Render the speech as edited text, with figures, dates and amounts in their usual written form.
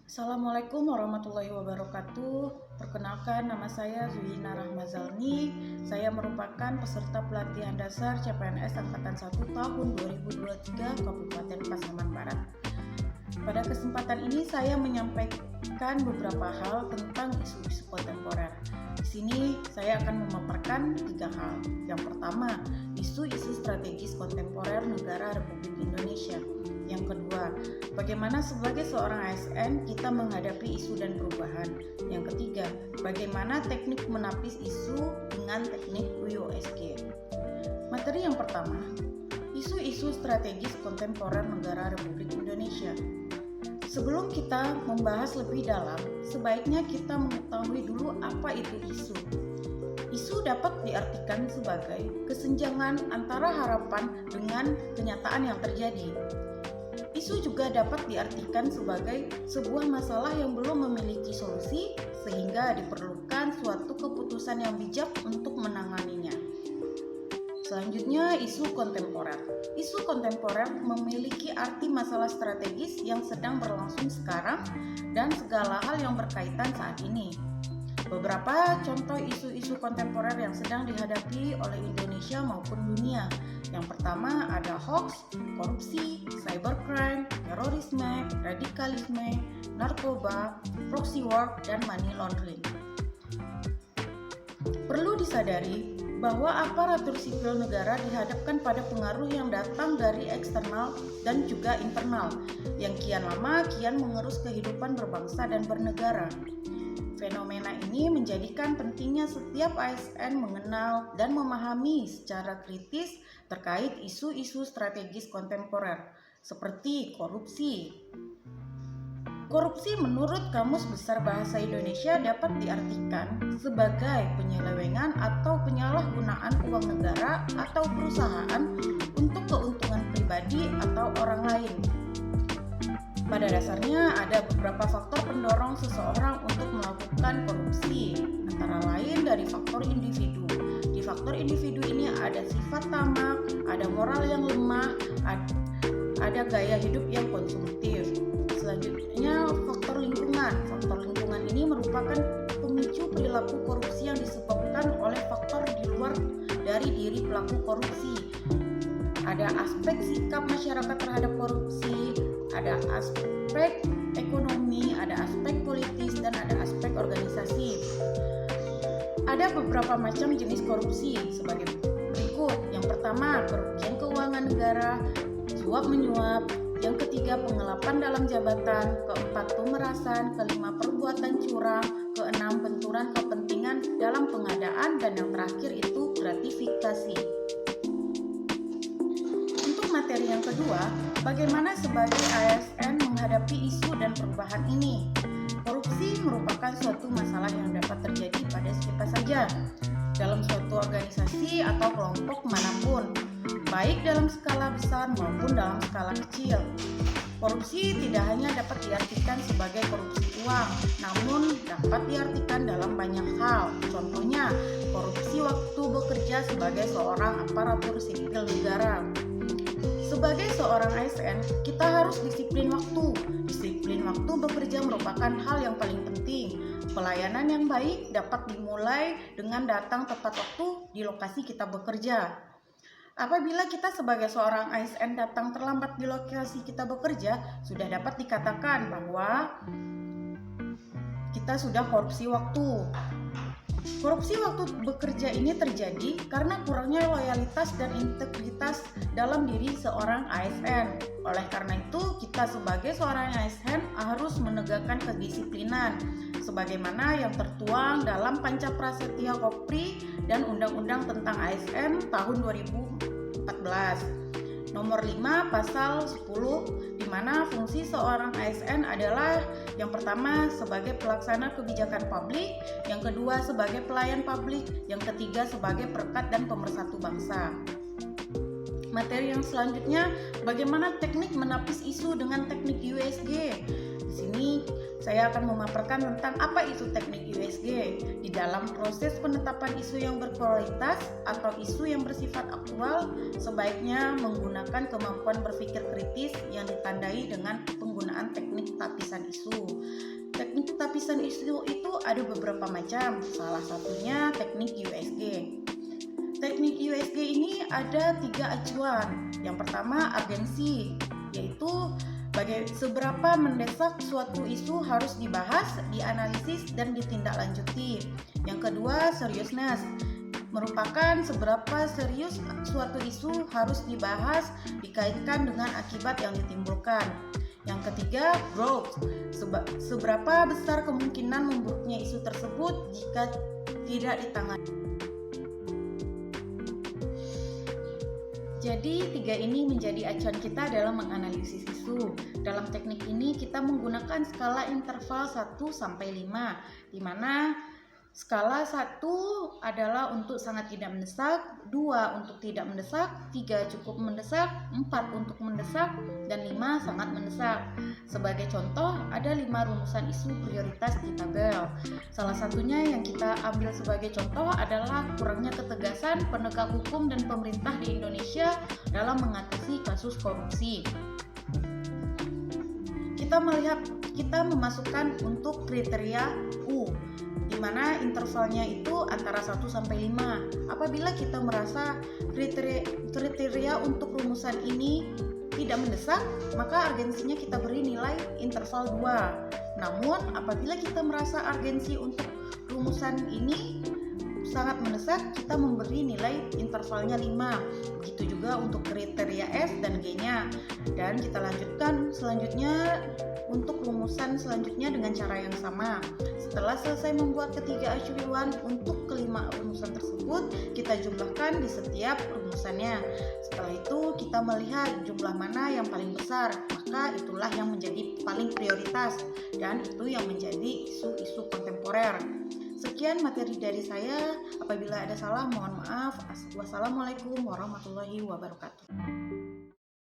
Assalamualaikum warahmatullahi wabarakatuh. Perkenalkan, nama saya Zuhina Rahmazalni. Saya merupakan peserta pelatihan dasar CPNS Angkatan 1 tahun 2023 Kabupaten Pasaman Barat. Pada kesempatan ini saya menyampaikan beberapa hal tentang isu-isu kontemporer. Di sini saya akan memaparkan 3 hal. Yang pertama, isu-isu strategis kontemporer negara Republik Indonesia. Yang kedua, bagaimana sebagai seorang ASN kita menghadapi isu dan perubahan. Yang ketiga, bagaimana teknik menapis isu dengan teknik USG. Materi yang pertama, isu-isu strategis kontemporer negara Republik Indonesia. Sebelum kita membahas lebih dalam, sebaiknya kita mengetahui dulu apa itu isu. Isu dapat diartikan sebagai kesenjangan antara harapan dengan kenyataan yang terjadi. Isu juga dapat diartikan sebagai sebuah masalah yang belum memiliki solusi, sehingga diperlukan suatu keputusan yang bijak untuk menanganinya. Selanjutnya, isu kontemporer. Isu kontemporer memiliki arti masalah strategis yang sedang berlangsung sekarang dan segala hal yang berkaitan saat ini. Beberapa contoh isu-isu kontemporer yang sedang dihadapi oleh Indonesia maupun dunia. Yang pertama ada hoax, korupsi, cybercrime, terorisme, radikalisme, narkoba, proxy war, dan money laundering. Perlu disadari bahwa aparatur sipil negara dihadapkan pada pengaruh yang datang dari eksternal dan juga internal, yang kian lama kian mengerus kehidupan berbangsa dan bernegara. Fenomena ini menjadikan pentingnya setiap ASN mengenal dan memahami secara kritis terkait isu-isu strategis kontemporer, seperti korupsi. Korupsi menurut Kamus Besar Bahasa Indonesia dapat diartikan sebagai penyelewengan atau penyalahgunaan uang negara atau perusahaan untuk keuntungan pribadi atau orang lain. Pada dasarnya ada beberapa faktor pendorong seseorang untuk melakukan korupsi, antara lain dari faktor individu. Di faktor individu ini ada sifat tamak, ada moral yang lemah, ada gaya hidup yang konsumtif. Selanjutnya faktor lingkungan. Faktor lingkungan ini merupakan pemicu perilaku korupsi yang disebabkan oleh faktor di luar dari diri pelaku korupsi. Ada aspek sikap masyarakat terhadap korupsi, ada aspek ekonomi, ada aspek politis, dan ada aspek organisasi. Ada beberapa macam jenis korupsi sebagai berikut. Yang pertama, kerugian keuangan negara, suap menyuap. Yang ketiga, penggelapan dalam jabatan. Keempat, pemerasan. Kelima, perbuatan curang. Keenam, benturan kepentingan dalam pengadaan. Dan yang terakhir itu gratifikasi. Materi yang kedua, bagaimana sebagai ASN menghadapi isu dan perubahan ini. Korupsi merupakan suatu masalah yang dapat terjadi pada siapa saja, dalam suatu organisasi atau kelompok manapun, baik dalam skala besar maupun dalam skala kecil. Korupsi tidak hanya dapat diartikan sebagai korupsi uang, namun dapat diartikan dalam banyak hal. Contohnya, korupsi waktu bekerja sebagai seorang aparatur sipil negara. Sebagai seorang ASN, kita harus disiplin waktu. Disiplin waktu bekerja merupakan hal yang paling penting. Pelayanan yang baik dapat dimulai dengan datang tepat waktu di lokasi kita bekerja. Apabila kita sebagai seorang ASN datang terlambat di lokasi kita bekerja, sudah dapat dikatakan bahwa kita sudah korupsi waktu. Korupsi waktu bekerja ini terjadi karena kurangnya loyalitas dan integritas dalam diri seorang ASN. Oleh karena itu, kita sebagai seorang ASN harus menegakkan kedisiplinan sebagaimana yang tertuang dalam Pancaprasetya Kopri dan Undang-Undang tentang ASN tahun 2014. Nomor 5 pasal 10, di mana fungsi seorang ASN adalah yang pertama sebagai pelaksana kebijakan publik, yang kedua sebagai pelayan publik, yang ketiga sebagai perekat dan pemersatu bangsa. Materi yang selanjutnya, bagaimana teknik menapis isu dengan teknik USG. Di sini saya akan memaparkan tentang apa itu teknik USG. Di dalam proses penetapan isu yang berkualitas atau isu yang bersifat aktual, sebaiknya menggunakan kemampuan berpikir kritis yang ditandai dengan penggunaan isu. Teknik tapisan isu itu ada beberapa macam, salah satunya teknik USG. Teknik USG ini ada 3 acuan. Yang pertama urgensi, yaitu seberapa mendesak suatu isu harus dibahas, dianalisis, dan ditindaklanjuti. Yang kedua seriousness, merupakan seberapa serius suatu isu harus dibahas dikaitkan dengan akibat yang ditimbulkan. Yang ketiga, growth, seberapa besar kemungkinan memburuknya isu tersebut jika tidak ditangani. Jadi 3 ini menjadi acuan kita dalam menganalisis isu. Dalam teknik ini kita menggunakan skala interval 1-5, di mana skala 1 adalah untuk sangat tidak mendesak, 2 untuk tidak mendesak, 3 cukup mendesak, 4 untuk mendesak, dan 5 sangat mendesak. Sebagai contoh, ada 5 rumusan isu prioritas di tabel. Salah satunya yang kita ambil sebagai contoh adalah kurangnya ketegasan penegak hukum dan pemerintah di Indonesia dalam mengatasi kasus korupsi. Kita memasukkan untuk kriteria U, di mana intervalnya itu antara 1-5. Apabila kita merasa kriteria untuk rumusan ini tidak mendesak, maka urgensinya kita beri nilai interval 2. Namun apabila kita merasa urgensi untuk rumusan ini sangat mendesak, kita memberi nilai intervalnya 5. Begitu juga untuk kriteria F dan G-nya. Dan kita lanjutkan selanjutnya untuk rumusan selanjutnya dengan cara yang sama. Setelah selesai membuat ketiga acuan untuk kelima rumusan tersebut, kita jumlahkan di setiap rumusannya. Setelah itu kita melihat jumlah mana yang paling besar, maka itulah yang menjadi paling prioritas dan itu yang menjadi isu-isu kontemporer. Sekian materi dari saya. Apabila ada salah mohon maaf. Wassalamualaikum warahmatullahi wabarakatuh.